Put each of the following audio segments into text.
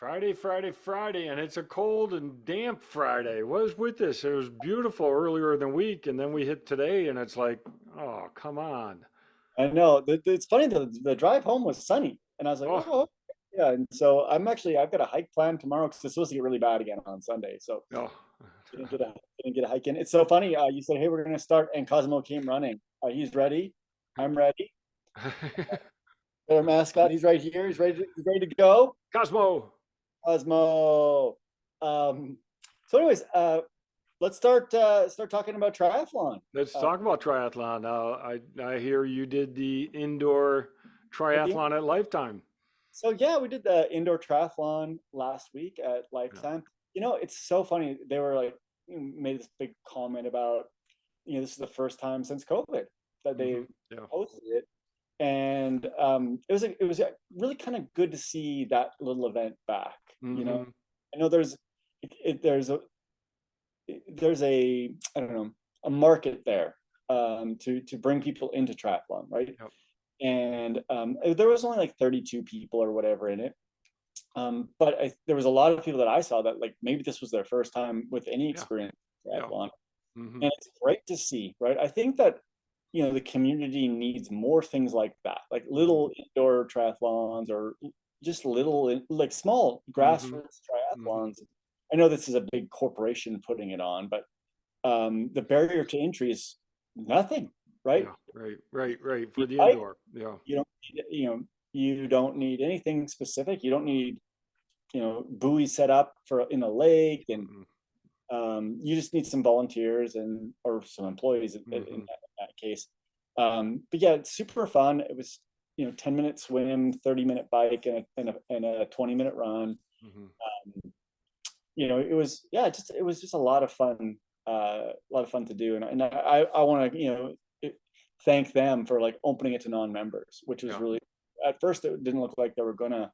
Friday, and it's a cold and damp Friday. What is with this? It was beautiful earlier in the week, and then we hit today, and it's like, oh, come on. I know. It's funny, the drive home was sunny, and I was like, Oh, oh, yeah. And so I've got a hike planned tomorrow because it's supposed to get really bad again on Sunday. So oh. didn't get a hike in. It's so funny. You said, hey, we're gonna start, and Cosmo came running. He's ready. I'm ready. Our mascot, he's right here. He's ready to go. Cosmo, Cosmo. Um, so, anyways, let's start talking about triathlon. let's Uh, talk about triathlon. I hear you did the indoor at the triathlon at Lifetime. So yeah, we did the indoor triathlon last week at Yeah. Lifetime. It's so funny. They were like, made this big comment about, this is the first time since COVID that they Yeah. hosted it, and it was really kind of good to see that little event back. Hmm. I know there's a I don't know, a market there, to bring people into triathlon, right? Yep. And there was only like 32 people or whatever in it. But there was a lot of people that I saw that, like, maybe this was their first time with any Yeah. experience in Yeah. triathlon, Hmm. and it's great to see, right? I think that the community needs more things like that, like Hmm. little indoor triathlons, or just little, like, small Hmm. grassroots Hmm. triathlons. I know this is a big corporation putting it on, but the barrier to entry is nothing, right? Yeah. Right. Right. Right. For You the bike, indoor. Yeah. you don't need, you don't need anything specific. You don't need buoys set up for in a lake, and Hmm. you just need some volunteers and or some employees Hmm. that case. But yeah, it's super fun. It was 10-minute swim, 30-minute bike, and a 20-minute run. Hmm. It was, yeah, it was just a lot of fun, to do, and I want to thank them for, like, opening it to non-members, which was Yeah. really, at first it didn't look like they were gonna,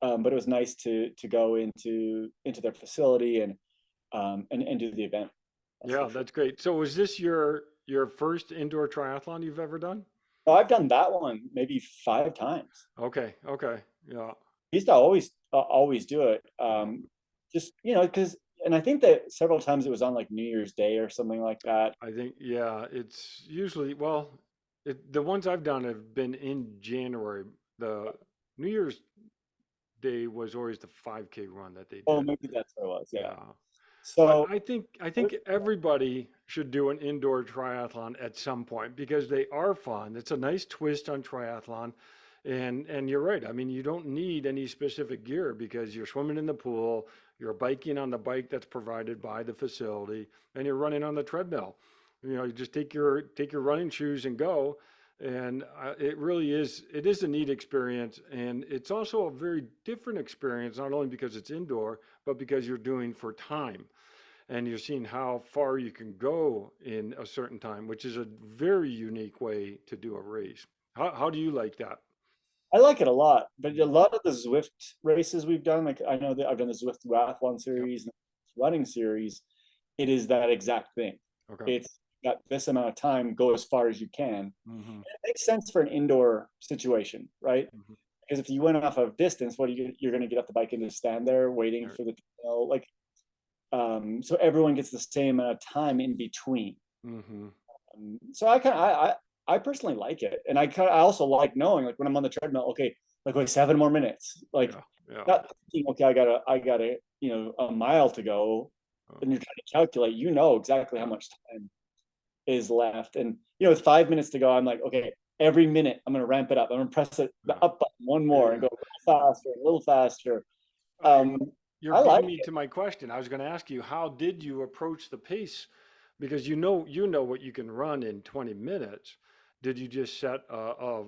but it was nice to go into their facility, and do the event. That's for Yeah. sure. That's great. So was this your first indoor triathlon you've ever done? So I've done that one maybe 5 times. Okay. Okay. Yeah. I used to always do it. Yeah. Just because, and I think that several times it was on, like, New Year's Day or something like that. I think, yeah, it's usually, well, the ones I've done have been in January. The New Year's Day was always the 5K run that they Oh, did. maybe that's what it was. Yeah. Yeah. But So I think everybody should do an indoor triathlon at some point because they are fun. It's a nice twist on triathlon. And you're right. I mean, you don't need any specific gear because you're swimming in the pool, you're biking on the bike that's provided by the facility, and you're running on the treadmill. You just take your running shoes and go. And it is a neat experience, and it's also a very different experience, not only because it's indoor, but because you're doing for time and you're seeing how far you can go in a certain time, which is a very unique way to do a race. How do you like that? I like it a lot, but a Mhm. lot of the Zwift races we've done, like, I know that I've done the Zwift Duathlon Yep. series and running series. It is that exact thing. Okay. It's got this amount of time, go as far as you can. Hmm. It makes sense for an indoor situation, right? Hmm. Because if you went off of distance, you're going to get off the bike and just stand there waiting Right. for the, like, so everyone gets the same amount of time in between. Hmm. So I personally like it, and I also like knowing, like, when I'm on the treadmill, okay, like, wait, 7 more minutes, like, Yeah. Yeah. not thinking, okay, I got a mile to go, Oh, and you're trying to calculate, exactly how yeah. much time is left, and with 5 minutes to go, I'm like, okay, every minute I'm gonna ramp it up. I'm gonna press the Yeah. up button one more and Yeah. go a little faster. I, Um, you're I like beating me it. to my question. I was going to ask you, how did you approach the pace? Because you know what you can run in 20 minutes. Did you just set a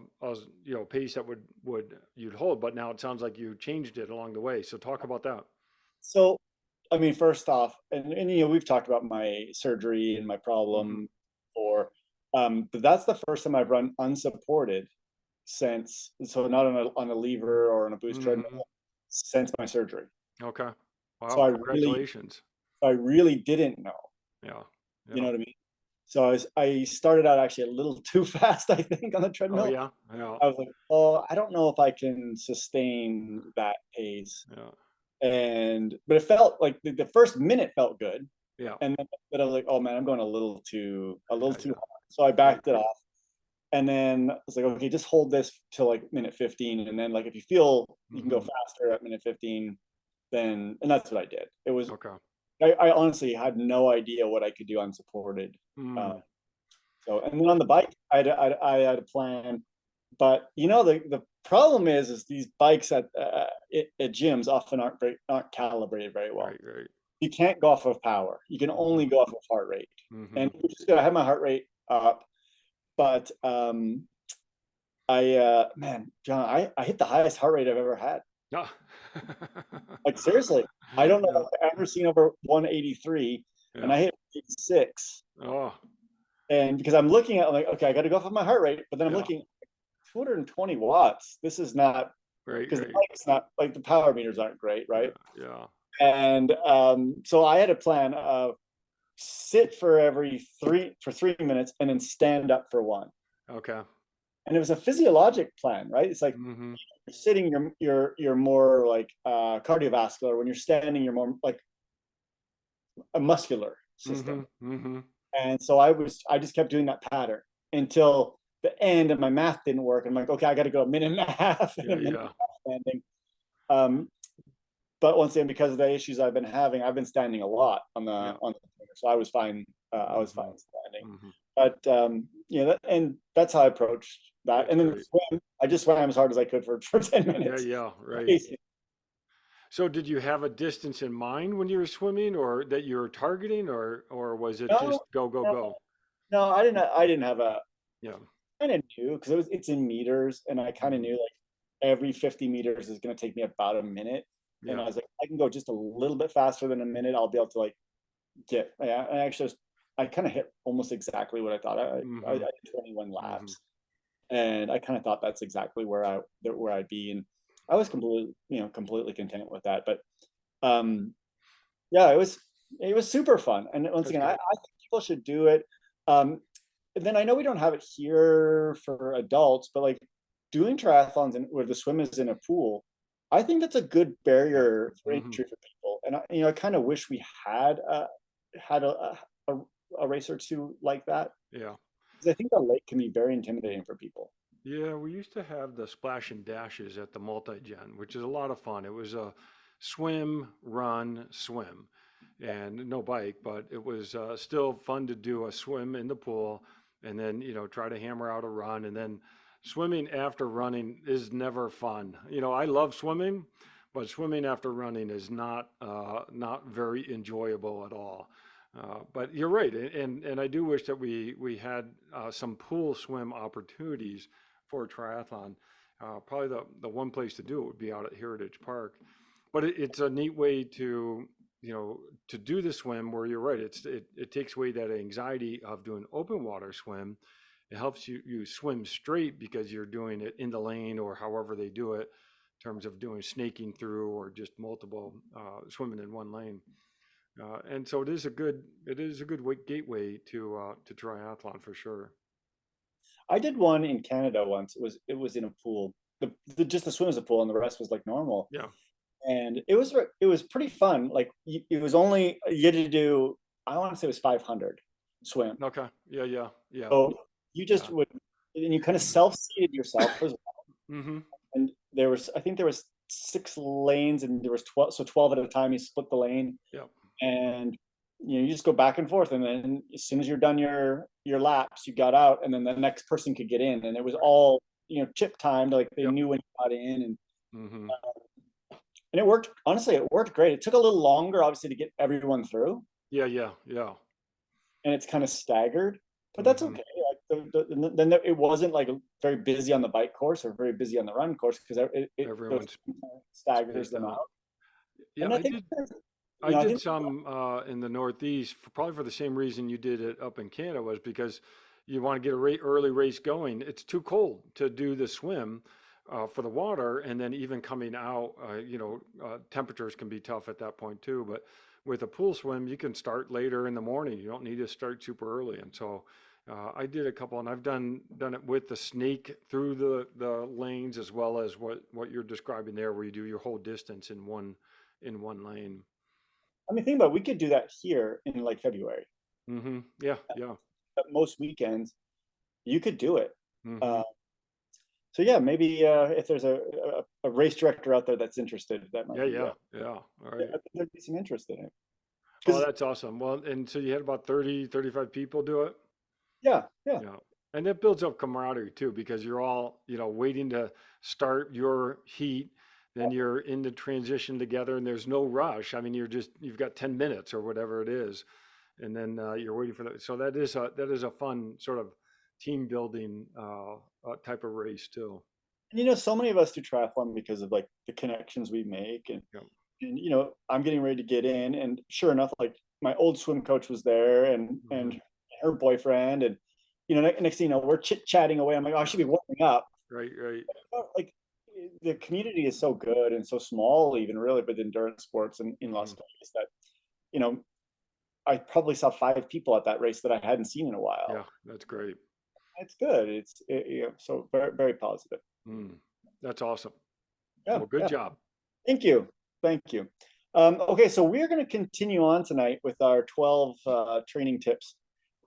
pace that would you'd hold? But now it sounds like you changed it along the way. So talk about that. So, I mean, first off, and we've talked about my surgery and my Hmm. problem, or but that's the first time I've run unsupported since, so not on a lever or on a boost treadmill, Hmm. since my surgery. Okay. So Wow. Congratulations. I really didn't know. Yeah. You know Yeah. what I mean? So I started out actually a little too fast, I think, on the Oh treadmill. yeah. Yeah. I was like, oh, I don't know if I can sustain that pace. Yeah. and but it felt like the first minute felt good, Yeah. and then but I was like, oh man, I'm going a little Yeah. too Yeah. hard. So I Right. backed it off, and then I was like, okay, just hold this till like minute 15, and then like if you feel you can go Hmm. faster at minute 15, then and that's what I did. It was Okay. I honestly had no idea what I could do unsupported. Uh, Mm. so and then on the bike, I had a plan, but you know the problem is these bikes at gyms often aren't calibrated very well. Right. Right. You can't go off of power. You can Hmm. only go off of heart rate. Hmm. And just gonna have my heart rate up. But man, John, I hit the highest heart rate I've ever had. Yeah. Like seriously, I don't know Yeah. if I've ever seen over 183, and Yeah. I hit 86. Oh, And because I'm looking at, I'm like, okay, I got to go off of my heart rate, but then I'm yeah. looking 220 watts. This is not Right. because the Right. bike's not like the power meters aren't great, Yeah. right? Yeah. And so I had a plan of sit for 3 minutes and then stand up for one. Okay. And it was a physiologic plan, right? It's like Hmm. you're sitting, you're more like cardiovascular. When you're standing, you're more like a muscular Hmm. system. Hmm. And so I just kept doing that pattern until the end, and my math didn't work. I'm like, okay, I got to go a minute and a half and Yeah. a minute Yeah. and a half standing. Um, but once again, because of the issues I've been having, I've been standing a lot Yeah. on the trainer, so I was fine. I was fine Hmm. standing. Hmm. But and that's how I approached that. That's And then the great. swim, I just swam as hard as I could for 10 Yeah. minutes. Yeah. Right. Basically. So did you have a distance in mind when you were swimming or that you were targeting or was it No, just go, go, no, go? no, I didn't have a Yeah. kind of knew because it's in meters, and I kind of Hmm. knew like every 50 meters is going to take me about a minute. And Yeah. I was like, I can go just a little bit faster than a minute. I'll be able to like yeah. I actually I kind of hit almost exactly what I thought. I Hmm. did 21 Hmm. laps, and I kind of thought that's exactly where I'd be, and I was completely content with that. But um, yeah, it was super fun, and once That's again, great. I think people should do it. Um, and then I know we don't have it here for adults, but like doing triathlons where the swim is in a pool, I think that's a good Yeah. barrier for Hmm. entry for people. And I kind of wish we had a, a race or two like that, Yeah. because I think the lake can be very intimidating for people. Yeah, we used to have the splash and dashes at the multi-gen, which is a lot of fun. It was a swim, run, swim, and no bike, but it was still fun to do a swim in the pool and then, try to hammer out a run. And then swimming after running is never fun. I love swimming, but swimming after running is not very enjoyable at all. But you're right, and I do wish that we had some pool swim opportunities for a triathlon. Probably the one place to do it would be out at Heritage Park. But it's a neat way to do the swim where you're right. It takes away that anxiety of doing open water swim. It helps you swim straight because you're doing it in the lane or however they do it in terms of doing snaking through or just multiple swimming in one lane. And so it is a good gateway to triathlon for sure. I did one in Canada once. It was in a pool. Just the swim was a pool, and the rest was like normal. Yeah. And it was pretty fun. Like it was only you had to do. I want to say it was 500 swim. Okay. Yeah. Yeah. Yeah. So you just Yeah. would, and you kind of self-seated yourself as well. Mm-hmm. And I think there was 6 lanes, and there was 12, so 12 at a time. You split the lane, Yep. and you just go back and forth. And then as soon as you're done your laps, you got out, and then the next person could get in. And it was Right. all chip timed, like they Yep. knew when you got in, Mm-hmm. and it worked. Honestly, it worked great. It took a little longer, obviously, to get everyone through, Yeah. Yeah. Yeah. and it's kind of staggered, but that's Mm-hmm. okay. Like then it wasn't like very busy on the bike course or very busy on the run course, because it Everyone's staggers spaced them out. out. Yeah. And I I think did. I I did think some in the Northeast, probably for the same reason you did it up in Canada, was because you want to get a early race going. It's too cold to do the swim for the water, and then even coming out, temperatures can be tough at that point too. But with a pool swim, you can start later in the morning. You don't need to start super early, and so. I did a couple, and I've done it with the snake through the lanes as well as what you're describing there, where you do your whole distance in in one lane. I mean, think about it, we could do that here in like February. Yeah, yeah. But most weekends, you could do it. hmm Uh, so yeah, maybe if there's a race director out there that's interested, that might Yeah, be. yeah, yeah. All Yeah, right. I think there'd be some interest in it. Oh, Because that's awesome. Well, and so you had about 30, 35 people do it? yeah, yeah, Yeah. And it builds up camaraderie too, because you're all, waiting to start your heat. Then you're in the transition together and there's no rush. I mean, you've got 10 minutes or whatever it is. And then you're waiting for that. So that is a fun sort of team building type of race too. and so many of us do triathlon because of like the connections we make, Yeah. and I'm getting ready to get in, and sure enough, like my old swim coach was there, hmm and her boyfriend, and next thing you know, we're chit chatting away. I'm like, oh, I should be warming up. Right, right. Like the community is so good and so small, even really, with endurance sports in Las hmm Vegas that you know I probably saw 5 people at that race that I hadn't seen in a Yeah, while. that's great. It's good. So very very positive. Mm, that's awesome. Yeah, Well, good yeah. job. Thank you. Thank you. Okay, so we're going to continue on tonight with our 12 training tips.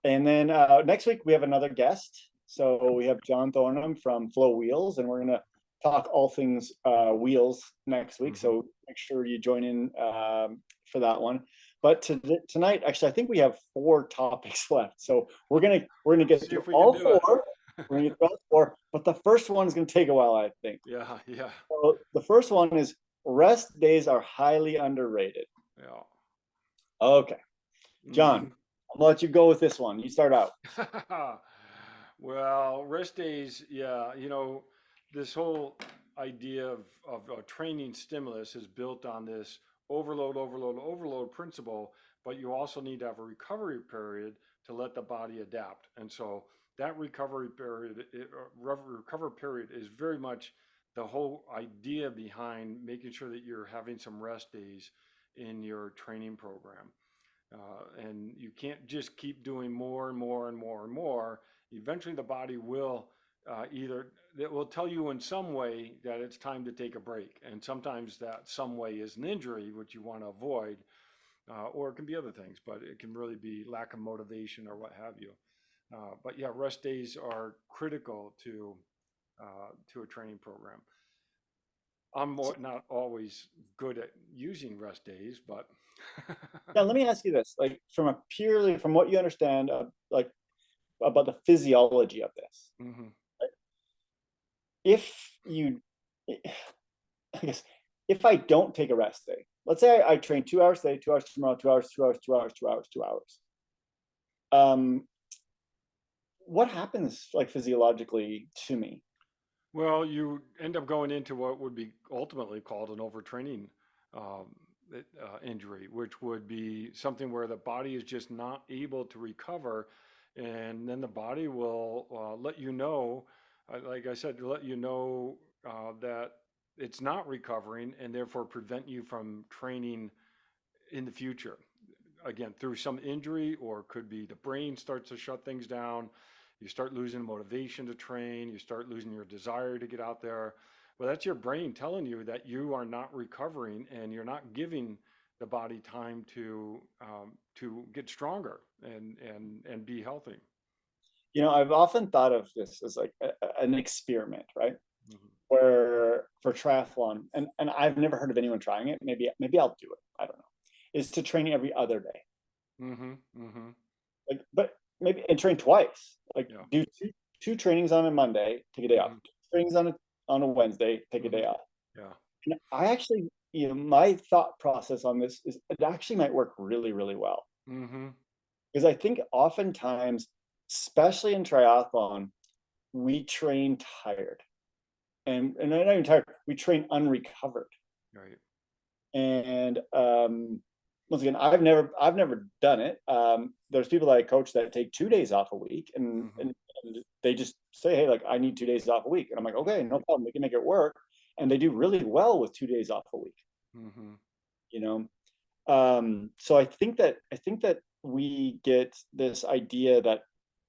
And then next week we have another guest. So we have John Thornham from Flow Wheels, and we're going to talk all things wheels next week. hmm So make sure you join in for that one. But tonight, actually, I think we have 4 topics left. So we're gonna get See through if we can all do it. 4. We're gonna get through all 4, but the first one is gonna take a while, I think. Yeah, yeah, So the first one is rest days are highly underrated. yeah. Okay, John, hmm I'm gonna let you go with this one. You start out. Well, rest days, yeah, this whole idea of a training stimulus is built on this overload, overload, overload principle, but you also need to have a recovery period to let the body adapt. And so that recovery period is very much the whole idea behind making sure that you're having some rest days in your training program. And you can't just keep doing more and more and more and more. Eventually, the body will either it will tell you in some way that it's time to take a break, and sometimes that some way is an injury, which you want to avoid, or it can be other things, but it can really be lack of motivation or what have you. But yeah, rest days are critical to a training program. Not always good at using rest days, but Now, let me ask you this: like, from what you understand, like about the physiology of this, hmm if you, I guess, if I don't take a rest day, let's say I train 2 hours today, 2 hours tomorrow, 2 hours, 2 hours, 2 hours, 2 hours, 2 hours. Um, what happens like physiologically to me? Well, you end up going into what would be ultimately called an overtraining um, injury, which would be something where the body is just not able to recover. And then the body will let you know, like I said, to let you know that it's not recovering and therefore prevent you from training in the future. Again, through some injury, or it could be the brain starts to shut things down. You start losing motivation to train. You start losing your desire to get out there. Well, that's your brain telling you that you are not recovering and you're not giving the body time to get stronger and be healthy. I've often thought of this as like an experiment, right? hmm Where for triathlon, and I've never heard of anyone trying it. Maybe I'll do it. I don't know. Is to train every other day, hmm hmm like, but maybe and train twice. Like Yeah. do two trainings on a Monday, take a day off. hmm 2 trainings on a Wednesday, take a hmm day off. Yeah. And I actually, my thought process on this is it actually might work really, really well. hmm Because I think oftentimes, especially in triathlon, we train tired. And not even tired, we train unrecovered. Right. And once again, I've never done it. There's people that I coach that take 2 days off a week, and, hmm and they just say, hey, like I need 2 days off a week, and I'm like, okay, no problem, we can make it work, and they do really well with 2 days off a week. hmm You know, so I think that we get this idea that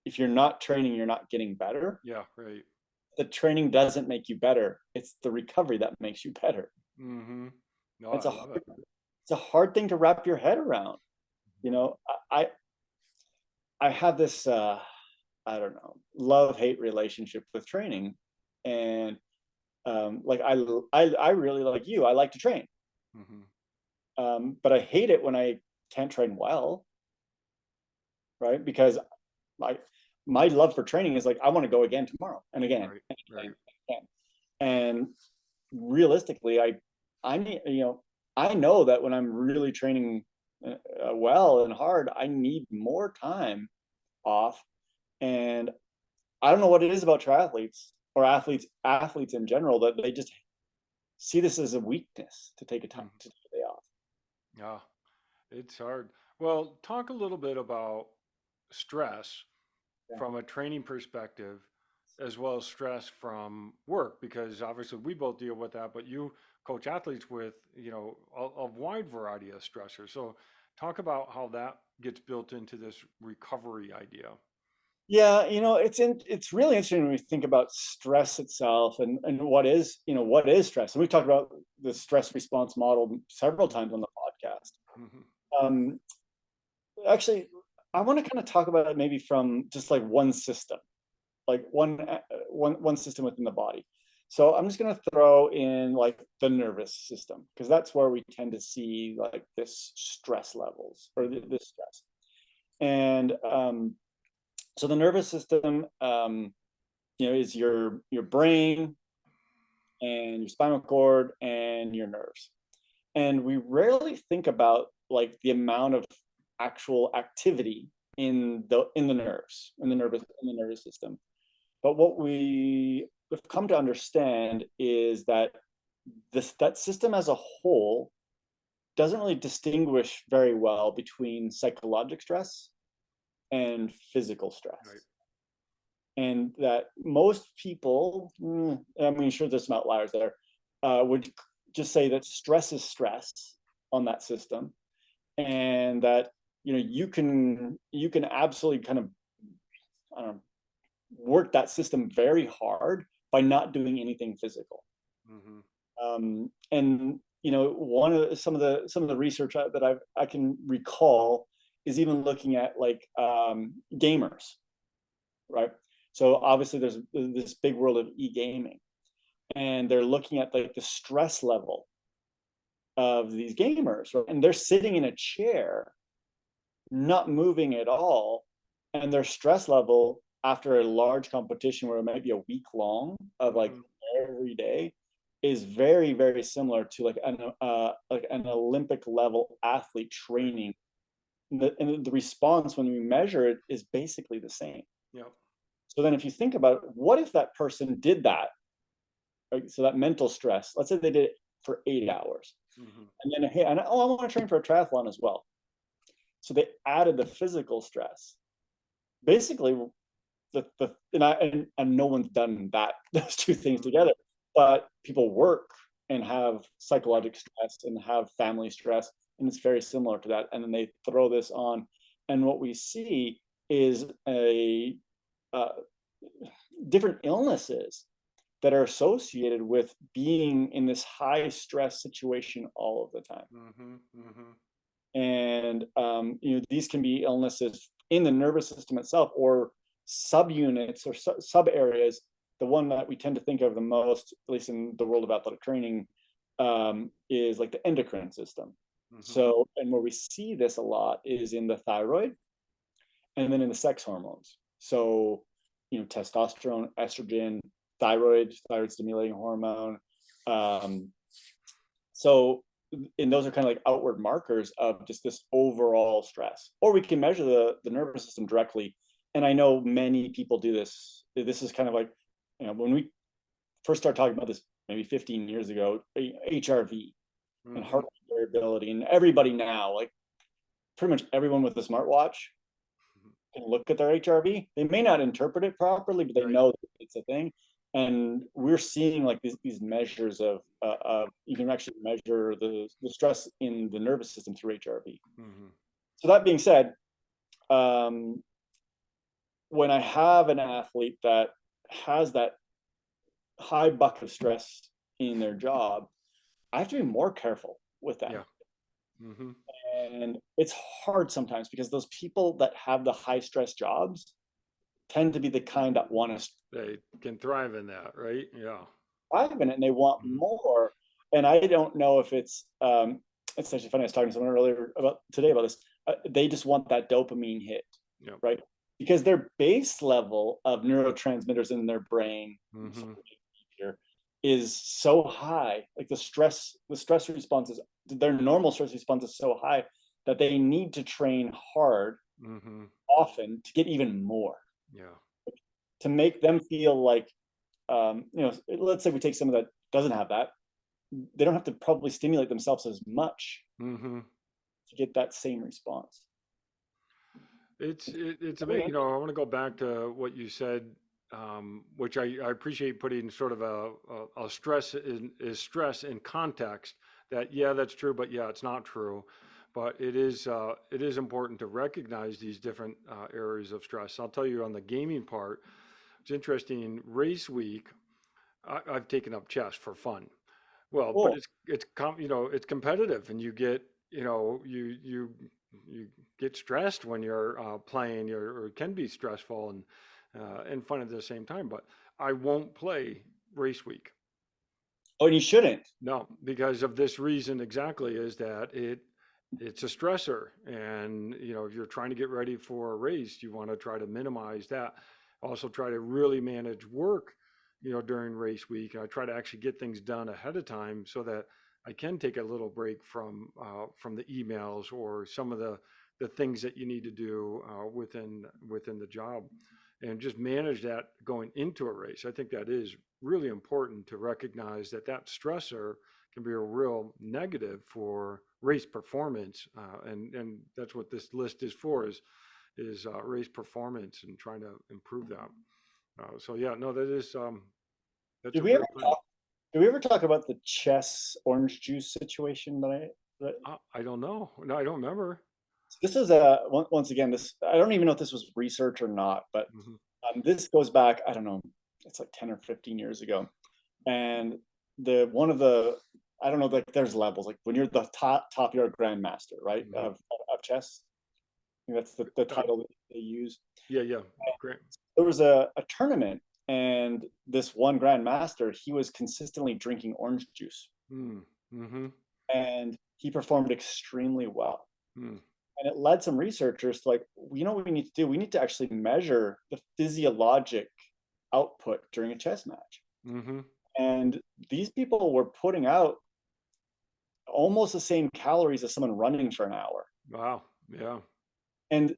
if you're not training, you're not getting better. Yeah. Right. The training doesn't make you better; it's the recovery that makes you better. hmm No, It's I a love it. it's a hard thing to wrap your head around. You know, I have this I don't know, love-hate relationship with training. And like I really, like you, I like to train. Hmm. But I hate it when I can't train well, right? Because my my love for training is like I want to go again tomorrow and again Right, and right. again and again. And realistically, I need, you know, I know that when I'm really training well and hard, I need more time off. And I don't know what it is about triathletes or athletes in general that they just see this as a weakness to take a time Hmm. to take a day off. Yeah, it's hard. Well, talk a little bit about stress Yeah. from a training perspective, as well as stress from work, because obviously we both deal with that, but you coach athletes with, a wide variety of stressors. So talk about how that gets built into this recovery idea. Yeah, you know, it's really interesting when we think about stress itself and what is, you know, what is stress. And we've talked about the stress response model several times on the podcast. Mm-hmm. Um, Actually, I want to kind of talk about it maybe from just like one system, like one system within the body. So I'm just going to throw in like the nervous system because that's where we tend to see like this stress levels or Mm-hmm. this stress. And so the nervous system, you know, is your brain and your spinal cord and your nerves. And we rarely think about like the amount of actual activity in the nerves, in the nervous system. But what we have come to understand is that that system as a whole doesn't really distinguish very well between psychological stress and physical Right. stress. And that most people, I mean, sure, there's some outliers there, would just say that stress is stress on that system, and that, you know, you can absolutely kind of, I don't know, work that system very hard by not doing anything physical. Mm-hmm. And you know, one of some of the research that I can recall is even looking at like gamers, right? So obviously there's this big world of e-gaming, and they're looking at like the stress level of these gamers, right? And they're sitting in a chair, not moving at all, and their stress level after a large competition where it might be a week long of like Mm-hmm. every day is very very similar to like an Olympic level athlete training. And the response when we measure it is basically the same. Yep. So then if you think about it, what if that person did that, right? So that mental stress, let's say they did it for 8 hours, Mm-hmm. and then hey, oh, I want to train for a triathlon as well. So they added the physical stress. Basically, and no one's done that those two things Mm-hmm. together, but people work and have psychological stress and have family stress, and it's very similar to that. And then they throw this on, and what we see is a uh, different illnesses that are associated with being in this high stress situation all of the time. Mm-hmm. Mm-hmm. And you know, these can be illnesses in the nervous system itself or subunits or sub areas. The one that we tend to think of the most, at least in the world of athletic training, is like the endocrine system. Mm-hmm. So, and where we see this a lot is in the thyroid and then in the sex hormones. So, you know, testosterone, estrogen, thyroid stimulating hormone. Um, so, and those are kind of like outward markers of just this overall stress. Or we can measure the nervous system directly. And I know many people do this. This is kind of like, you know, when we first started talking about this maybe 15 years ago, HRV and Mm-hmm. heart rate variability, and everybody now, like pretty much everyone with a smartwatch can look at their HRV. They may not interpret it properly, but they Right. know that it's a thing. And we're seeing like these measures of you can actually measure the stress in the nervous system through HRV. Mm-hmm. So that being said, um, when I have an athlete that has that high bucket of stress in their job, I have to be more careful. with that. Yeah. Mm-hmm. And it's hard sometimes because those people that have the high stress jobs tend to be the kind that want to They can thrive in that, right? Yeah. thrive in it and they want Mm-hmm. more. And I don't know if it's actually funny. I was talking to someone earlier today about this. They just want that dopamine hit, Yep. right? Because their base level of neurotransmitters in their brain Mm-hmm. is so high. Like the stress response is, their normal stress response is so high that they need to train hard Mm-hmm. often to get even more, Yeah. to make them feel like, let's say we take someone that doesn't have that, they don't have to probably stimulate themselves as much Mm-hmm. to get that same response. It's amazing. You know, I want to go back to what you said, which I appreciate putting sort of a stress is stress in context. That yeah, that's true, but yeah, it's not true. But it is important to recognize these different areas of stress. I'll tell you on the gaming part. It's interesting. Race week, I've taken up chess for fun. Well, but Cool. you know, it's competitive, and you get, you know, you get stressed when you're playing, or it can be stressful and fun at the same time. But I won't play race week. Oh, and you shouldn't. No, because of this reason exactly, is that it's a stressor, and you know, if you're trying to get ready for a race, you want to try to minimize that. Also, try to really manage work, you know, during race week. I try to actually get things done ahead of time so that I can take a little break from the emails or some of the things that you need to do within the job, and just manage that going into a race. I think that is really important to recognize that that stressor can be a real negative for race performance, and that's what this list is for, is race performance and trying to improve that. So yeah, no, that is that's Did a we ever real thing. did we ever talk about the chess orange juice situation that I don't know. No, I don't remember. this is once again, this, I don't even know if this was research or not, but Hmm. this goes back, I don't know, it's like 10 or 15 years ago. And the one of the, I don't know, like there's levels, like when you're the top you're a grandmaster, right? Hmm. Of chess. I think that's the Uh, title that they use. yeah, yeah, great. There was a tournament, and this one grandmaster, he was consistently drinking orange juice, Mm, mm-hmm, and he performed extremely well. mm, And it led some researchers to, like, you know what we need to do? We need to actually measure the physiologic output during a chess match. mm-hmm. And these people were putting out almost the same calories as someone running for an hour. Wow, yeah, And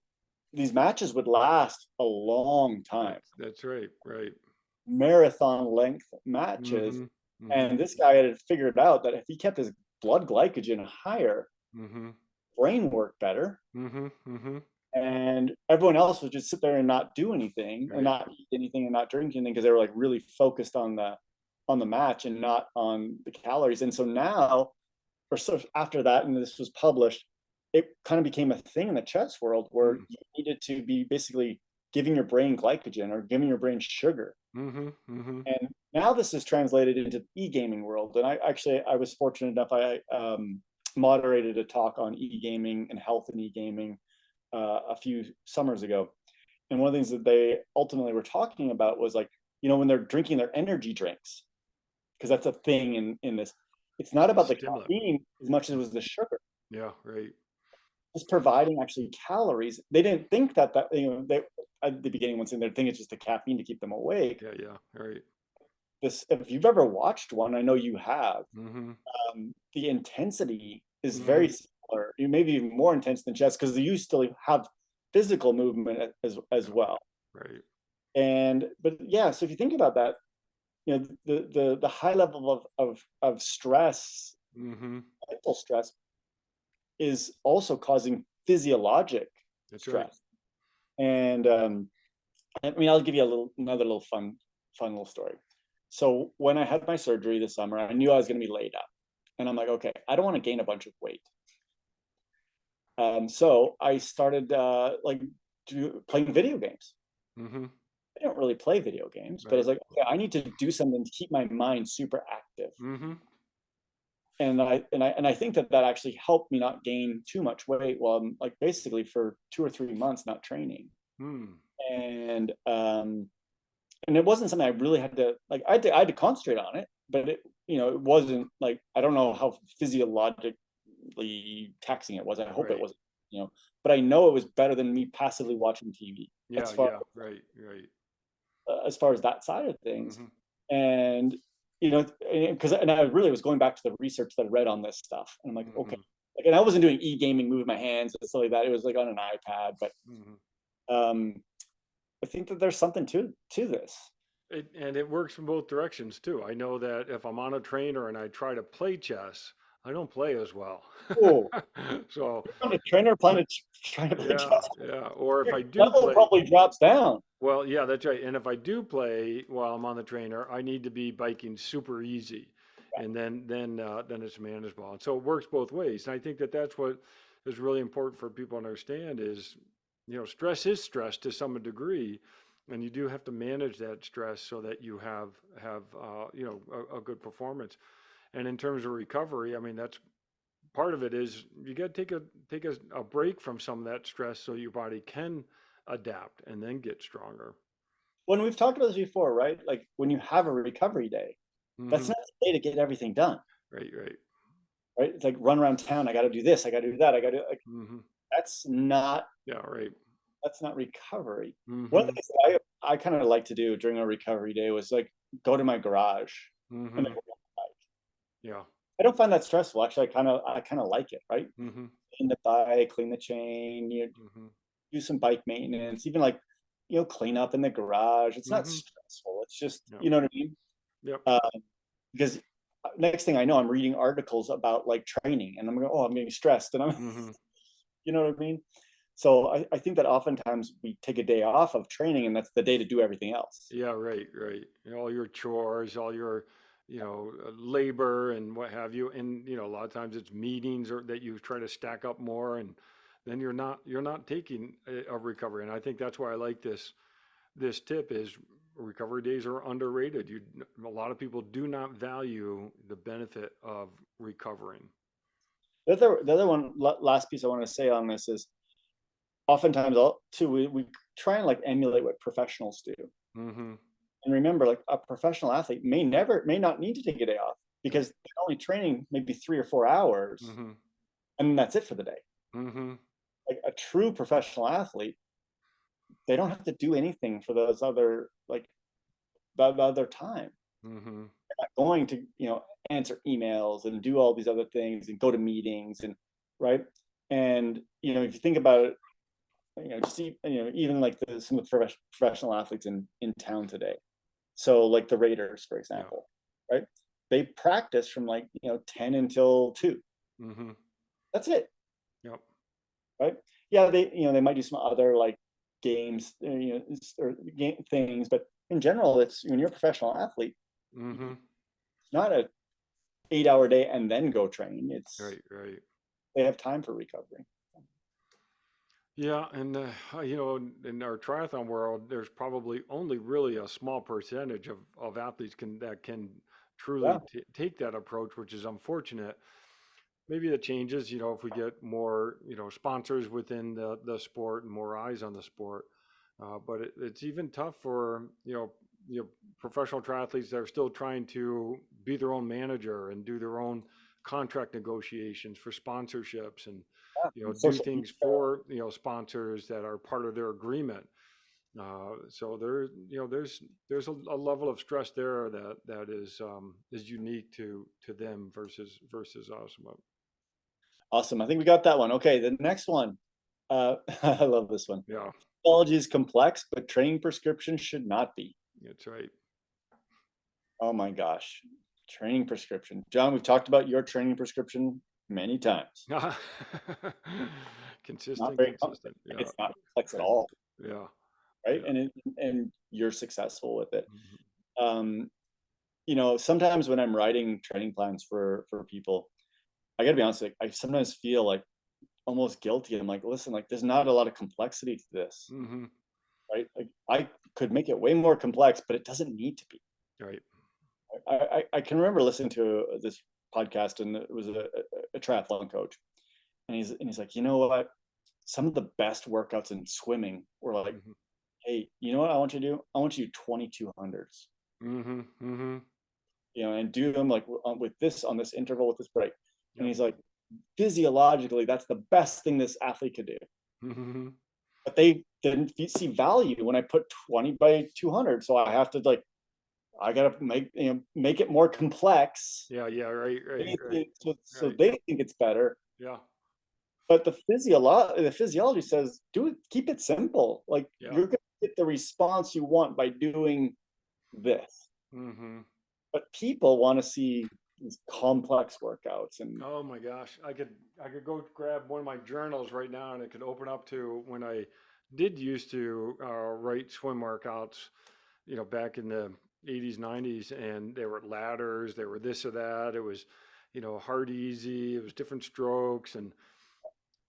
these matches would last a long time, that's right, right. marathon length matches. Mm-hmm, mm-hmm, And this guy had figured out that if he kept his blood glycogen higher, mm-hmm, brain worked better. mm-hmm, mm-hmm. And everyone else would just sit there and not do anything, or Right. not eat anything and not drink anything, because they were like really focused on the match and not on the calories. And so now, or so after that, and this was published, it kind of became a thing in the chess world where Mm, you needed to be basically giving your brain glycogen or giving your brain sugar. mm-hmm, mm-hmm. And now this is translated into the e-gaming world. And I was fortunate enough, I moderated a talk on e-gaming and health in e-gaming a few summers ago. And one of the things that they ultimately were talking about was, like, when they're drinking their energy drinks, because that's a thing in this, it's not It's a about the stimulant. caffeine as much as it was the sugar. Yeah, right. It's providing actually calories. They didn't think they at the beginning, once in, they think it's just the caffeine to keep them awake. Yeah, yeah, right. This, if you've ever watched one, I know you have, Mm-hmm, the intensity is mm-hmm. very similar. You may be even more intense than chess, because you still have physical movement as Yeah, well. right. And but yeah, so if you think about that, the high level of stress, Mm-hmm. mental stress, is also causing physiologic That's right. stress. And I mean, I'll give you another little fun little story. So when I had my surgery this summer, I knew I was going to be laid up, and I'm like, okay, I don't want to gain a bunch of weight. So I started playing video games. Mm-hmm. I don't really play video games, but I Right. was like, okay, I need to do something to keep my mind super active. Mm-hmm. and I think that actually helped me not gain too much weight while I'm like basically for 2 or 3 months not training. Hmm. And it wasn't something I really had to like. I had to concentrate on it, but it wasn't like, I don't know how physiologically taxing it was. I hope it Right. wasn't, but I know it was better than me passively watching TV as Yeah. far Yeah. Right. Right. as far as that side of things. Mm-hmm. And because I really was going back to the research that I read on this stuff, and I'm like, okay, Mm-hmm. like, and I wasn't doing e-gaming, moving my hands and stuff like that. It was like on an iPad, but Mm-hmm. um, I think that there's something to this. And it works from both directions too. I know that if I'm on a trainer and I try to play chess, I don't play as well. Oh, So, on a trainer planet trying to play yeah, chess, yeah. Or if your I do level play, probably drops down. well, yeah, that's right. And if I do play while I'm on the trainer, I need to be biking super easy, and then it's manageable. And so it works both ways. And I think that that's what is really important for people to understand is, stress is stress to some degree, and you do have to manage that stress so that you have a good performance. And in terms of recovery, I mean that's part of it is you got to take a break from some of that stress so your body can adapt and then get stronger. When we've talked about this before, right? Like when you have a recovery day, that's Hmm. not the day to get everything done, Right, right. right? It's like run around town. I got to do this. I got to do that. I got to like. Hmm. That's not Yeah, right. that's not recovery. One of the Hmm. things that I kind of like to do during a recovery day was like go to my garage and Hmm. then Yeah. I don't find that stressful. Actually, I kind of like it, right? Hmm. Clean the bike, clean the chain, Hmm. do some bike maintenance, even like clean up in the garage. It's not Hmm. stressful. It's just Yeah. you know what I mean. Yep. Because next thing I know, I'm reading articles about like training, and I'm going, oh, I'm getting stressed, and I'm Hmm. you know what I mean. So I think that oftentimes we take a day off of training, and that's the day to do everything else. Yeah, right, right. All your chores, all your, labor and what have you. And, a lot of times it's meetings or that you try to stack up more and then you're not taking a recovery. And I think that's why I like this tip is recovery days are underrated. A lot of people do not value the benefit of recovering. The other one, last piece I want to say on this is oftentimes too we try and like emulate what professionals do. Mm-hmm. And remember, like a professional athlete may not need to take a day off Right. because they're only training maybe 3 or 4 hours, Mm-hmm. and then that's it for the day. Mm-hmm. Like a true professional athlete, they don't have to do anything for those other like the other time. Mm-hmm. They're not going to answer emails and do all these other things and go to meetings and right. And if you think about it, just even like some of the professional athletes in town today. So like the Raiders, for Yeah. example, right? They practice from like 10 until 2. Mm-hmm. That's it, Yep. right? Yeah, they might do some other like games, or game things, but in general, it's when you're a professional athlete, Mm-hmm. it's not a 8-hour day and then go train. It's Right, right. they have time for recovery. Yeah, and in our triathlon world, there's probably only really a small percentage of athletes that can truly Yeah, take that approach, which is unfortunate. Maybe that changes, if we get more, sponsors within the sport and more eyes on the sport. But it's even tough for professional triathletes that are still trying to be their own manager and do their own contract negotiations for sponsorships and yeah. And do social media. things for sponsors that are part of their agreement. So there's a level of stress there that is unique to them versus us. But Awesome. I think we got that one. Okay, the next one. I love this one. yeah, Technology is complex, but training prescription should not be. that's right. Oh my gosh. Training prescription. John, we've talked about your training prescription many times. Not Consistent, very consistent. Yeah, it's not complex at all, yeah, right? yeah. And you're successful with it. Mhm. Um, sometimes when I'm writing training plans for people, I gotta be honest, like I sometimes feel like almost guilty. I'm like, listen, like there's not a lot of complexity to this, Mhm. right? Like I could make it way more complex, but it doesn't need to be. Right. I can remember listening to this podcast, and it was a triathlon coach, and he's like, you know what? Some of the best workouts in swimming were like, Mhm. hey, you know what I want you to do? I want you to do 2200s, Mhm. Mhm. and do them like with this on this interval with this break. And Yep. he's like, physiologically, that's the best thing this athlete could do. Mhm. But they didn't see value when I put 20 by 200. So I have to like, I gotta make it more complex. Yeah. Yeah. Right. Right. Right. So Right. they think it's better. Yeah. But the physiology says do it, keep it simple. Like Yeah. you're gonna get the response you want by doing this. Mhm. But people want to see these complex workouts and Oh my gosh, I could go grab one of my journals right now, and it could open up to when I did used to write swim workouts, back in the 80s, 90s, and there were ladders, there were this or that. It was, hard, easy. It was different strokes, and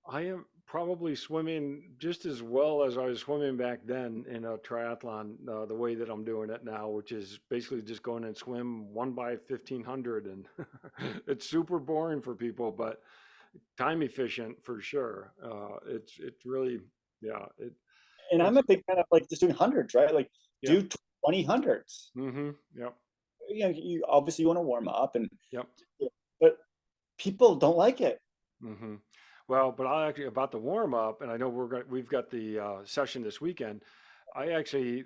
I am probably swimming just as well as I was swimming back then in a triathlon, the way that I'm doing it now, which is basically just going and swim 1 by 1500, and it's super boring for people, but time efficient for sure. It's really, yeah, and I'm it's a big fan of like just doing hundreds, right? Like yeah. do 20 hundreds. Yep. You obviously want to warm up and Yep. but people don't like it. hmm Well, but I actually about the warm up, and I know we've got the session this weekend. I actually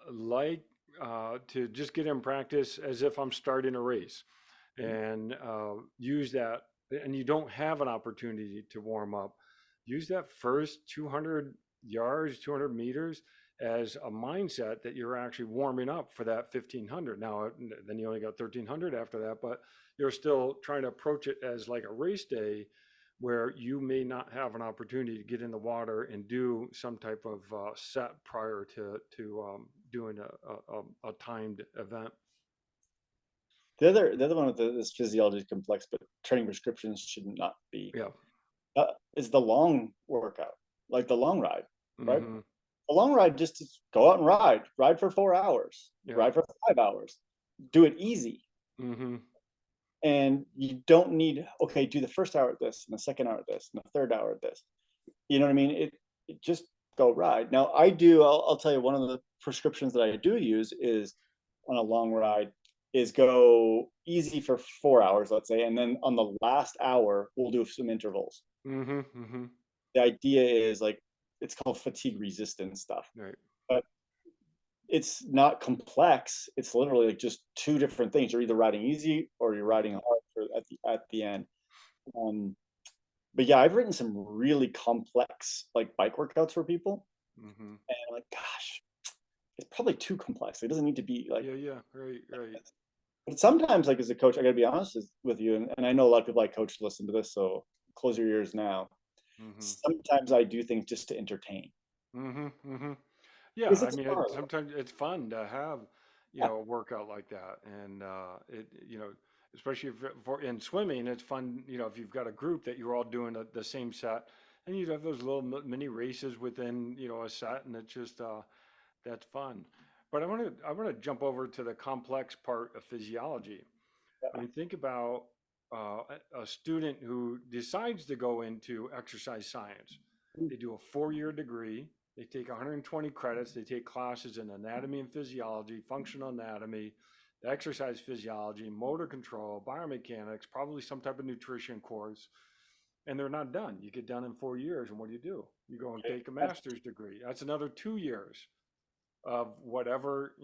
like to just get in practice as if I'm starting a race, and use that. And you don't have an opportunity to warm up. Use that first 200 yards, 200 meters as a mindset that you're actually warming up for that 1500. Now, then you only got 1300 after that, but you're still trying to approach it as like a race day where you may not have an opportunity to get in the water and do some type of set prior to doing a timed event. The other one with this physiology is complex, but training prescriptions should not be. Yeah. Is the long workout, like the long ride, right? hmm A long ride just to go out and ride for 4 hours, Yeah. ride for 5 hours, do it easy. hmm And you don't need, okay, do the first hour of this and the second hour of this and the third hour of this. You know what I mean? It just go ride. Now I'll tell you one of the prescriptions that I do use is on a long ride is go easy for 4 hours, let's say, and then on the last hour we'll do some intervals. hmm The idea is like it's called fatigue resistant stuff, Right. but it's not complex. It's literally like just two different things. You're either riding easy or you're riding hard at the end. Um, but yeah, I've written some really complex like bike workouts for people, hmm and I'm like, gosh, it's probably too complex. It doesn't need to be like. Yeah. Yeah. Right. Right. But sometimes, like as a coach, I got to be honest with you, and I know a lot of people like coach listen to this, so close your ears now. hmm Sometimes I do things just to entertain. hmm Yeah, Because I it's mean, fun. sometimes it's fun to have, Yeah. a workout like that, and especially for in swimming, it's fun, if you've got a group that you're all doing the same set, and you have those little mini races within, a set, and it's just that's fun. But I want to jump over to the complex part of physiology. I mean, think about a student who decides to go into exercise science. They do a 4-year degree. They take 120 credits. They take classes in anatomy and physiology, functional anatomy, exercise physiology, motor control, biomechanics, probably some type of nutrition course, and they're not done. You get done in 4 years, and what do? You go and take a master's degree. That's another 2 years of whatever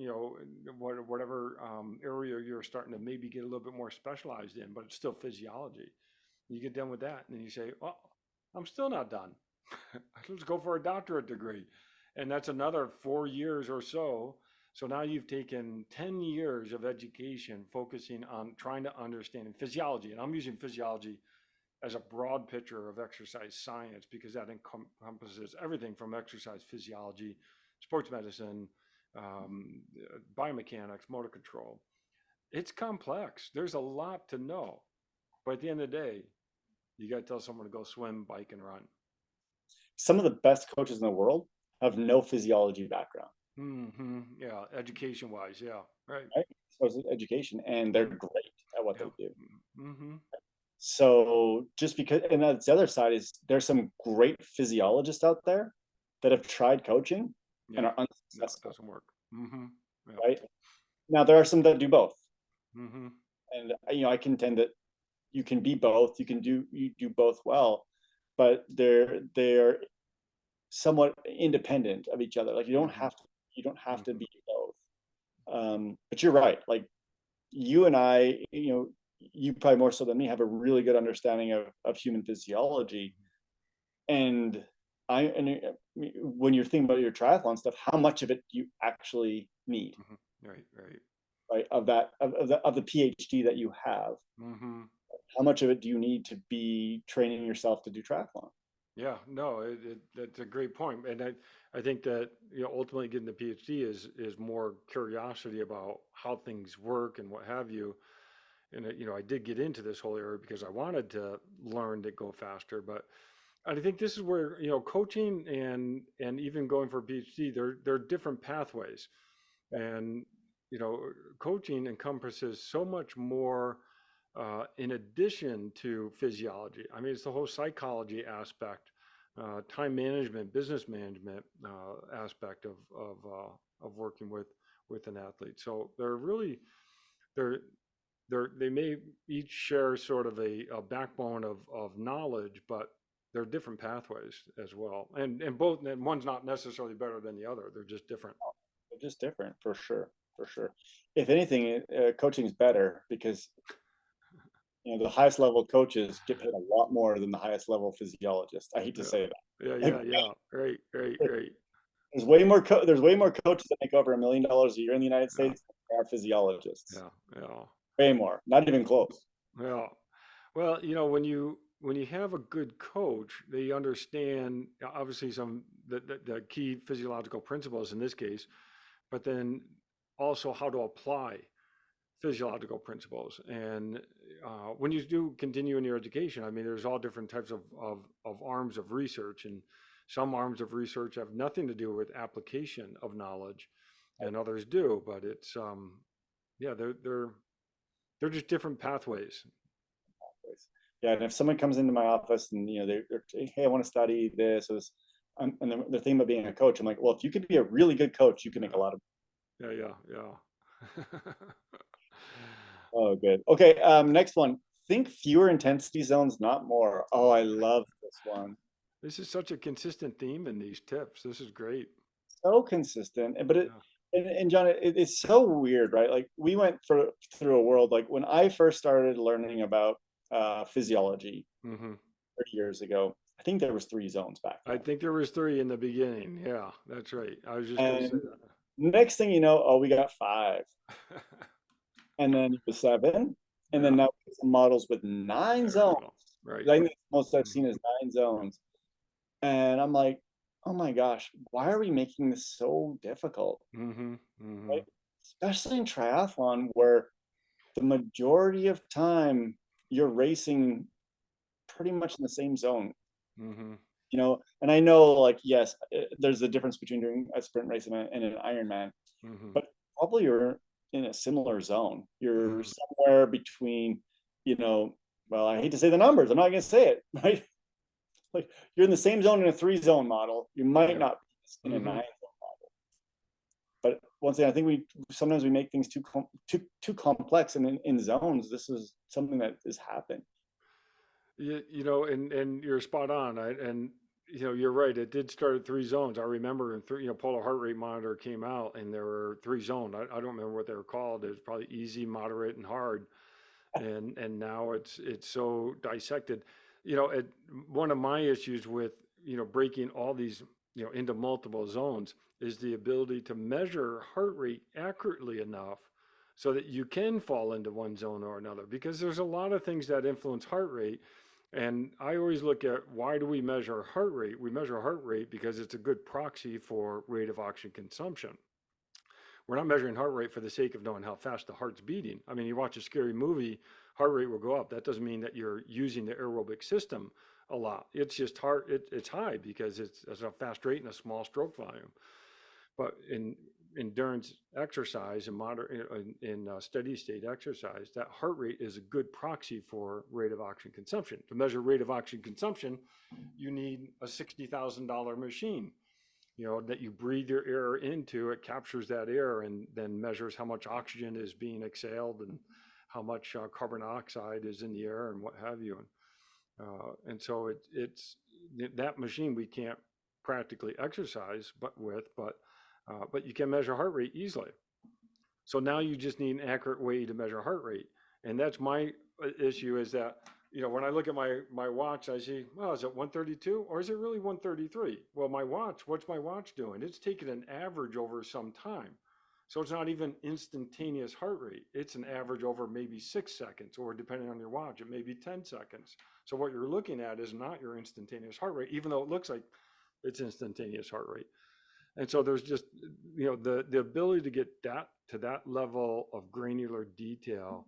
whatever area you're starting to maybe get a little bit more specialized in, but it's still physiology. You get done with that, and then you say, "Well, I'm still not done. Let's go for a doctorate degree," and that's another 4 years or so. So now you've taken 10 years of education focusing on trying to understand physiology, and I'm using physiology as a broad picture of exercise science because that encompasses everything from exercise physiology, sports medicine, biomechanics, motor control. It's complex. There's a lot to know. But at the end of the day, you got to tell someone to go swim, bike, and run. Some of the best coaches in the world have no physiology background, Yeah, education wise. Yeah, right. right? So it's education, and they're hmm great at what Yeah. they do. Mm-hmm. So just because, and that's the other side is there's some great physiologists out there that have tried coaching and Yeah. are No, it unsuccessful, doesn't work. Mm-hmm. Yeah. right? Now there are some that do both, Mm-hmm. and I contend that you can be both. You do both well, but they're somewhat independent of each other. Like Mm-hmm. you don't have to Mm-hmm. be both. But you're right. Like you and I, you probably more so than me have a really good understanding of human physiology. And when you're thinking about your triathlon stuff, how much of it do you actually need, Mm-hmm. Right. Right. right? Of the PhD that you have, Mm-hmm. how much of it do you need to be training yourself to do triathlon? Yeah, no, that's a great point, and I think that ultimately getting the PhD is more curiosity about how things work and what have you. And I did get into this whole area because I wanted to learn to go faster, but I think this is where coaching and even going for a PhD, they're different pathways, and you know coaching encompasses so much more in addition to physiology. I mean, it's the whole psychology aspect, time management, business management aspect of working with an athlete. So they're really they're they may each share sort of a backbone of knowledge, but they're different pathways as well. And one's not necessarily better than the other. They're just different. They're just different for sure, for sure. If anything, coaching is better because the highest level coaches get paid a lot more than the highest level physiologists. I hate to Yeah, say yeah, that. yeah, yeah. Right, right, right. There's way more coaches that make over $1 million a year in the United Yeah, States than there are physiologists. yeah, yeah, Way more, not even close. yeah. Well, when you have a good coach, they understand obviously some the key physiological principles in this case, but then also how to apply physiological principles. And when you do continue in your education, I mean, there's all different types of arms of research, and some arms of research have nothing to do with application of knowledge, and others do. But it's yeah, they're just different pathways. Yeah, and if someone comes into my office and they're hey, I want to study this, or this, and they're thinking about being a coach, I'm like, well, if you could be a really good coach, you can make a Yeah, lot of. yeah, yeah, yeah. Oh, good. Okay, next one. Think fewer intensity zones, not more. Oh, I love this one. This is such a consistent theme in these tips. This is great. So consistent, but Yeah. and John, it's so weird, right? Like we went through a world like when I first started learning about physiology Hmm. 30 years ago. I think there was 3 zones back I then, think there was three in the beginning. Yeah, that's right. I was just going to say and next thing you know, oh, we got 5, that. and then it was 7, and then Yeah, now we have some models with 9 zones. there we go. Right. I think the most I've Mhm. seen is 9 zones, and I'm like, oh my gosh, why are we making this so difficult? Mhm. Right? Mhm. Especially in triathlon, where the majority of time you're racing pretty much in the same zone. Mhm. And I know, like, yes, there's a difference between doing a sprint race and an Ironman, Mhm. but probably you're in a similar zone. You're Mhm. somewhere between, you know, well, I hate to say the numbers. I'm not going to say it, right? Like you're in the same zone in a 3 zone model. You might Yeah. not be in a Mhm. 9 zone. But once again, I think we sometimes we make things too complex, and in zones, this is something that has happened. And you're spot on. And you're right. It did start at three zones. I remember in three, Polar Heart Rate Monitor came out, and there were three zones. I don't remember what they were called. It was probably easy, moderate, and hard. And now it's so dissected. One of my issues with breaking all these into multiple zones is the ability to measure heart rate accurately enough so that you can fall into one zone or another, because there's a lot of things that influence heart rate. And I always look at, why do we measure heart rate? We measure heart rate because it's a good proxy for rate of oxygen consumption. We're not measuring heart rate for the sake of knowing how fast the heart's beating. I mean, you watch a scary movie, heart rate will go up. That doesn't mean that you're using the aerobic system a lot. It's just it's high because it's a fast rate and a small stroke volume. But endurance exercise and steady state exercise, that heart rate is a good proxy for rate of oxygen consumption. To measure rate of oxygen consumption, you need a $60,000 machine, that you breathe your air into. It captures that air and then measures how much oxygen is being exhaled and how much carbon dioxide is in the air and what have you. And so it's that machine we can't practically exercise but you can measure heart rate easily. So now you just need an accurate way to measure heart rate. And that's my issue, is that, when I look at my watch, I see, well, is it 132 or is it really 133? Well, what's my watch doing? It's taking an average over some time. So it's not even instantaneous heart rate. It's an average over maybe 6 seconds, or depending on your watch, it may be 10 seconds. So what you're looking at is not your instantaneous heart rate, even though it looks like it's instantaneous heart rate. And so there's just, the ability to get to that level of granular detail,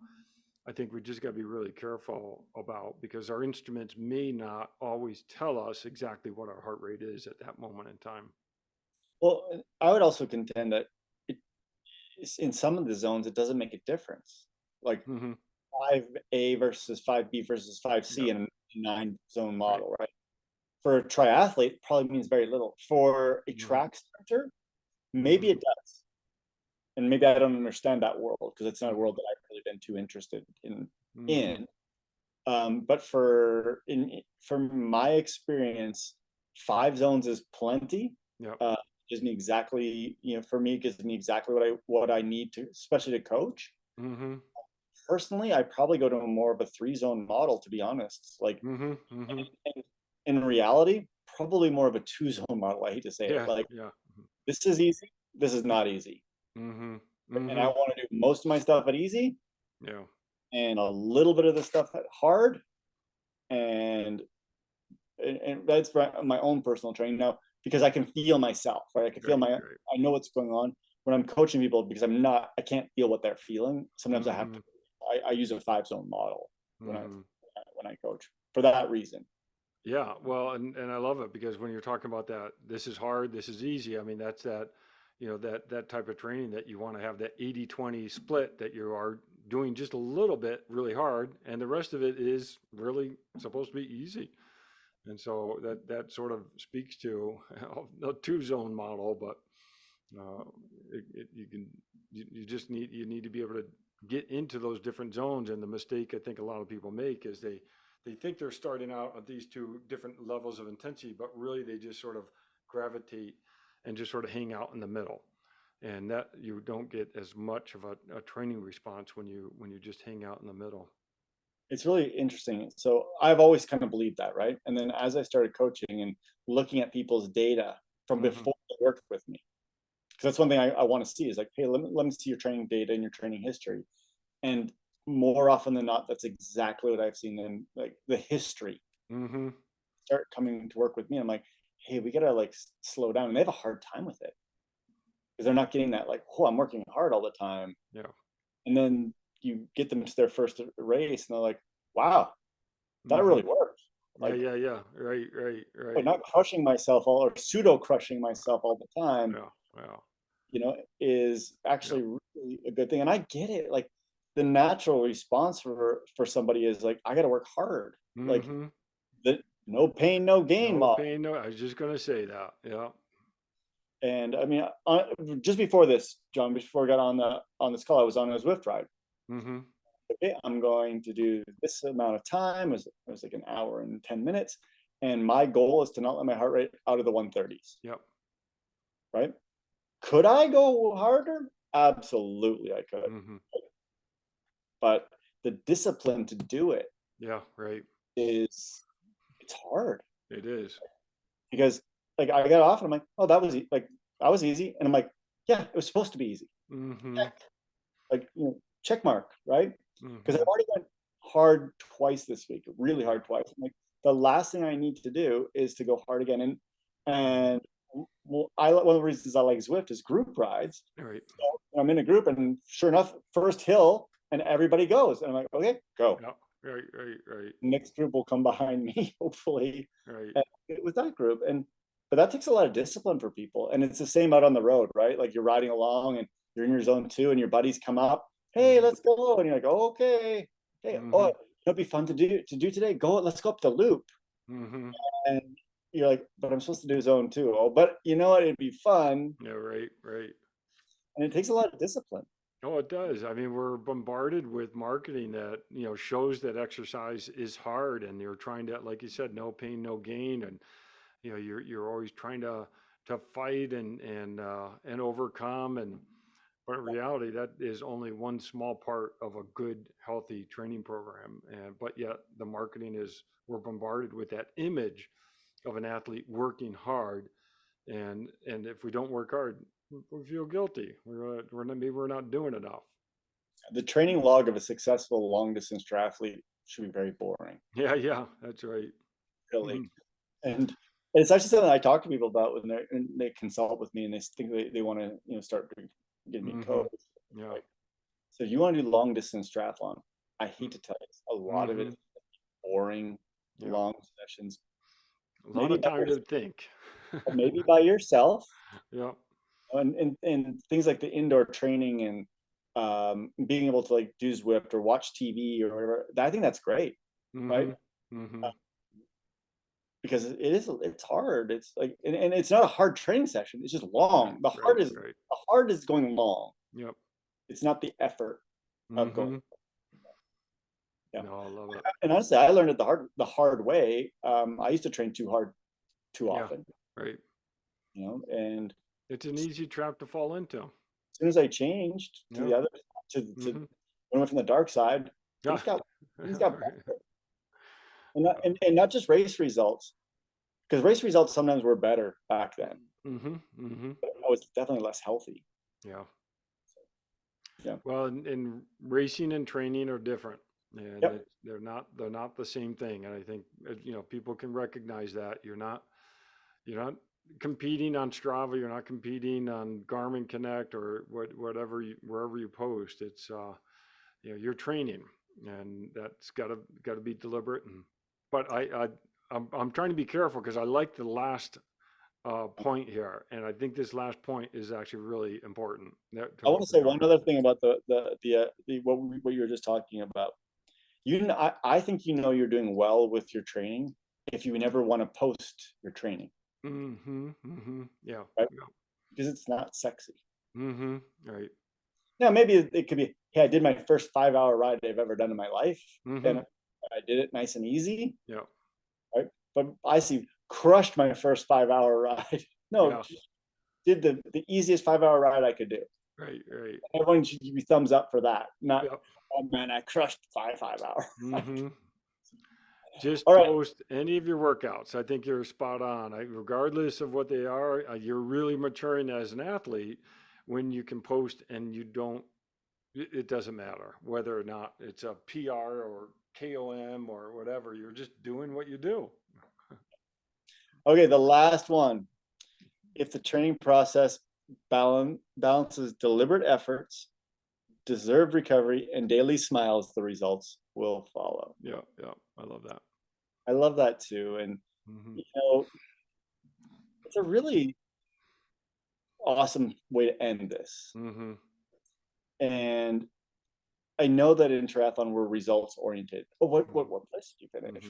I think we just got to be really careful about, because our instruments may not always tell us exactly what our heart rate is at that moment in time. Well, I would also contend that in some of the zones, it doesn't make a difference. Like 5A versus 5B versus 5C in a 9-zone model, right? For a triathlete, it probably means very little. For a track sprinter, maybe it does. And maybe I don't understand that world, because it's not a world that I've really been too interested in. But from my experience, 5 zones is plenty. Gives me exactly, for me, it gives me exactly what I need to, especially to coach. Personally, I probably go to more of a 3-zone model, to be honest. Like, in reality, probably more of a 2-zone model. I hate to say it. Like, this is easy. This is not easy. And I want to do most of my stuff at easy. And a little bit of the stuff at hard. And that's my own personal training now, because I can feel myself, right? I can feel I know what's going on when I'm coaching people, because I can't feel what they're feeling. Sometimes I have to, I use a 5-zone model when I coach for that reason. Yeah, well, and I love it, because when you're talking about that, this is hard, this is easy. I mean, that's that, that type of training that you want to have, that 80-20 split, that you are doing just a little bit really hard, and the rest of it is really supposed to be easy. And so that sort of speaks to a 2-zone model, but you need to be able to get into those different zones. And the mistake I think a lot of people make is they think they're starting out at these 2 different levels of intensity, but really they just sort of gravitate and just sort of hang out in the middle. And that you don't get as much of a training response when you just hang out in the middle. It's really interesting. So I've always kind of believed that, right? And then as I started coaching and looking at people's data from before they worked with me, because that's one thing I want to see, is like, hey, let me see your training data and your training history. And more often than not, that's exactly what I've seen in, like, the history. Start coming to work with me. I'm like, hey, we gotta, like, slow down. And they have a hard time with it, because they're not getting that, like, oh, I'm working hard all the time. And then you get them to their first race and they're like, wow, that really worked. Like, Right. not crushing myself or pseudo crushing myself all the time, is actually really a good thing. And I get it. Like, the natural response for somebody is like, I got to work hard. Like, the no pain, no gain model. I was just going to say that. Yeah. And I mean, just before this, John, before I got on this call, I was on a Zwift ride. Okay, I'm going to do this amount of time. It was like an hour and 10 minutes. And my goal is to not let my heart rate out of the 130s. Right? Could I go harder? Absolutely, I could. But the discipline to do it, it's hard. It is. Because, like, I got off and I'm like, oh, that was easy. And I'm like, yeah, it was supposed to be easy. Like, check mark, right? Because I've already went hard twice this week, really hard twice. Like, the last thing I need to do is to go hard again. And one of the reasons I like Zwift is group rides. So I'm in a group, and sure enough, first hill, and everybody goes, and I'm like, okay, go. Right. Next group will come behind me, hopefully. It was that group, and but that takes a lot of discipline for people. And it's the same out on the road, right? Like you're riding along and you're in your zone 2 and your buddies come up, hey, let's go. And you're like, oh, okay. Hey, oh, it'll be fun to do today. Let's go up the loop. Mm-hmm. And you're like, but I'm supposed to do zone 2. Oh, but you know what? It'd be fun. Yeah, right, right. And it takes a lot of discipline. Oh, it does. I mean, we're bombarded with marketing that, shows that exercise is hard, and you're trying to, like you said, no pain, no gain. And, you're always trying to fight and overcome. But in reality, that is only one small part of a good, healthy training program. But yet the marketing we're bombarded with that image of an athlete working hard. And if we don't work hard, we feel guilty. Maybe we're not doing enough. The training log of a successful long distance triathlete should be very boring. Yeah, yeah, that's right. Really. Mm-hmm. And it's actually something I talk to people about when they consult with me and they think they want to, start getting me coached. Yeah. Like, so if you want to do long distance triathlon, I hate to tell you, a lot of it is boring, long sessions. A lot of time to think. Maybe by yourself. Yeah. And things like the indoor training and being able to like do Zwift or watch TV or whatever, I think that's great, right? Because it's hard. It's like, and it's not a hard training session. It's just long. The hard is going long. Yep. It's not the effort of going. Yeah. No, I love it. And honestly, I learned it the hard way. I used to train too hard, too often. Right. And it's an easy trap to fall into. As soon as I changed to the other, when I went from the dark side, things got better. And not just race results, because race results sometimes were better back then. But I was definitely less healthy. Yeah. Yeah. Well, and racing and training are different, and they're not the same thing. And I think people can recognize that you're not competing on Strava, you're not competing on Garmin Connect or wherever you post. It's you're training, and that's got to be deliberate. But I'm trying to be careful because I like the last point here, and I think this last point is actually really important. I want to say one other thing about the what you were just talking about. I think you're doing well with your training if you never want to post your training. Yeah. Right? Because it's not sexy. Right. Now maybe it could be, hey, I did my first 5-hour ride I've ever done in my life, and I did it nice and easy. Yeah. Right. But I crushed my first 5-hour ride. No, did the easiest 5-hour ride I could do. Right. Everyone should give you thumbs up for that. Not, oh man, I crushed 5-hour. Just post any of your workouts. I think you're spot on. Regardless of what they are, you're really maturing as an athlete when you can post and it doesn't matter whether or not it's a PR or KOM or whatever. You're just doing what you do. Okay, the last one. If the training process balances deliberate efforts, deserved recovery, and daily smiles, the results will follow. Yeah, I love that. I love that too. And it's a really awesome way to end this. And I know that in triathlon we're results oriented. Oh, what place did you finish?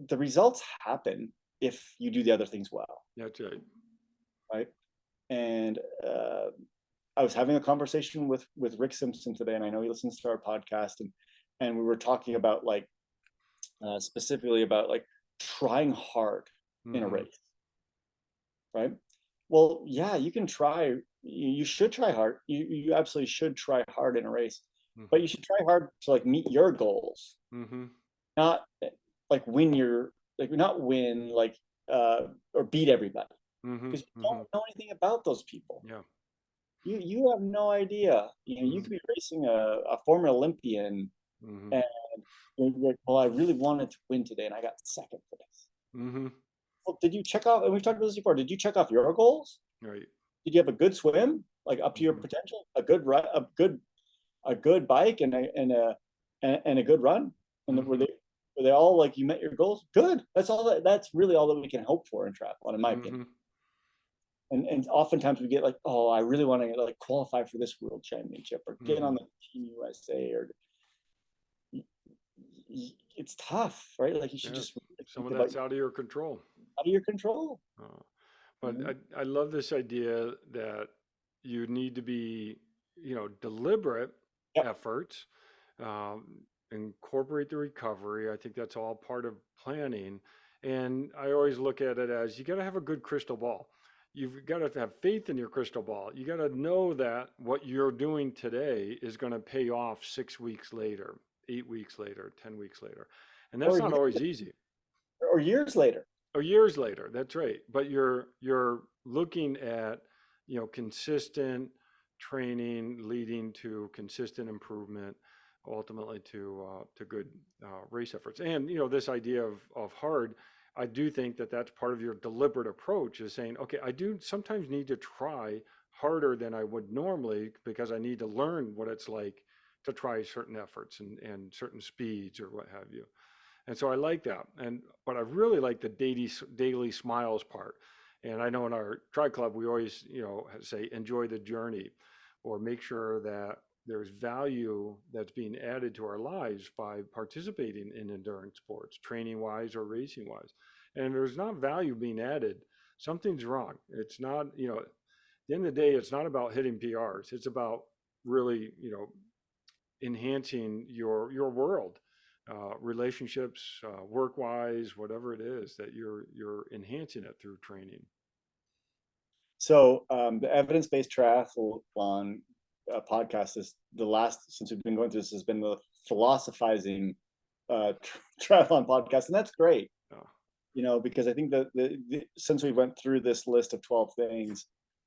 The results happen if you do the other things well. That's right. Right. And I was having a conversation with Rick Simpson today, and I know he listens to our podcast, and we were talking about specifically about trying hard in a race. Right. Well, yeah, you can try. You should try hard. You absolutely should try hard in a race, but you should try hard to meet your goals, not not win or beat everybody, because you don't know anything about those people. Yeah, you have no idea. You could be racing a former Olympian, and you're like, well, I really wanted to win today, and I got second place. Well, did you check off? And we've talked about this before. Did you check off your goals? Right. Did you have a good swim, up to your potential? A good run, a good bike, and a good run. And Are they all like, you met your goals? Good. That's really all that we can hope for in triathlon, in my opinion. Hmm. And oftentimes we get like, oh, I really want to like qualify for this world championship or get on Hmm. the Team USA, or it's tough, right? Like you should Yeah, just really some think of about that's out of your control. out of your control. Uh, You but know? I love this idea that you need to be, deliberate Yep. efforts, um, incorporate the recovery. I think that's all part of planning. And I always look at it as you got to have a good crystal ball. You've got to have faith in your crystal ball. You got to know that what you're doing today is going to pay off 6 weeks later, 8 weeks later, 10 weeks later. And that's Or not always easy. or years later. Or years later, that's right. But you're looking at, consistent training leading to consistent improvement, ultimately to good race efforts. And this idea of hard, I do think that that's part of your deliberate approach, is saying, okay, I do sometimes need to try harder than I would normally because I need to learn what it's like to try certain efforts and certain speeds or what have you. And so I like that. But I really like the daily smiles part. And I know in our tri club, we always, say enjoy the journey, or make sure that there's value that's being added to our lives by participating in endurance sports, training wise or racing wise. And if there's not value being added, something's wrong. It's not, at the end of the day, it's not about hitting PRs. It's about really, enhancing your world, relationships, work wise, whatever it is that you're enhancing it through training. So the evidence-based triathlon podcast is the last, since we've been going through this, has been the philosophizing triathlon podcast, and that's great. Uh, Because I think that since we went through this list of 12 things,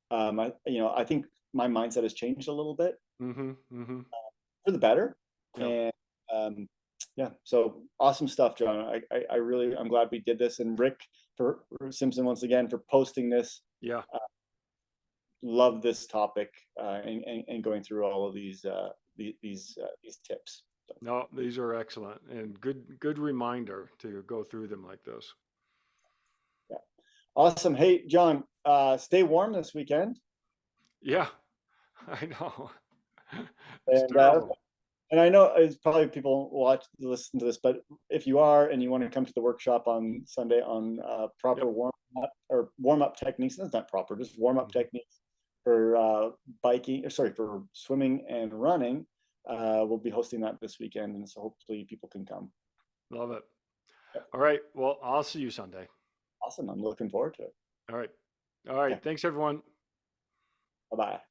I think my mindset has changed a little bit mm-hmm, mm-hmm. for the better. Yeah, And yeah, so awesome stuff, John. I'm glad we did this, and Rick for Simpson once again for posting this. yeah. Love this topic, and going through all of these tips. So, No, these are excellent and good reminder to go through them like this. yeah, awesome. Hey, John, stay warm this weekend, Yeah, I know. It's and terrible. and I know it's probably people listen to this, but if you are and you want to come to the workshop on Sunday on proper Yep. warm up techniques, that's not proper, just warm up Mhm. techniques for for swimming and running. We'll be hosting that this weekend, and so hopefully people can come. Love it. Yep. All right. Well, I'll see you Sunday. Awesome. I'm looking forward to it. All right. All right. Okay. Thanks, everyone. Bye bye.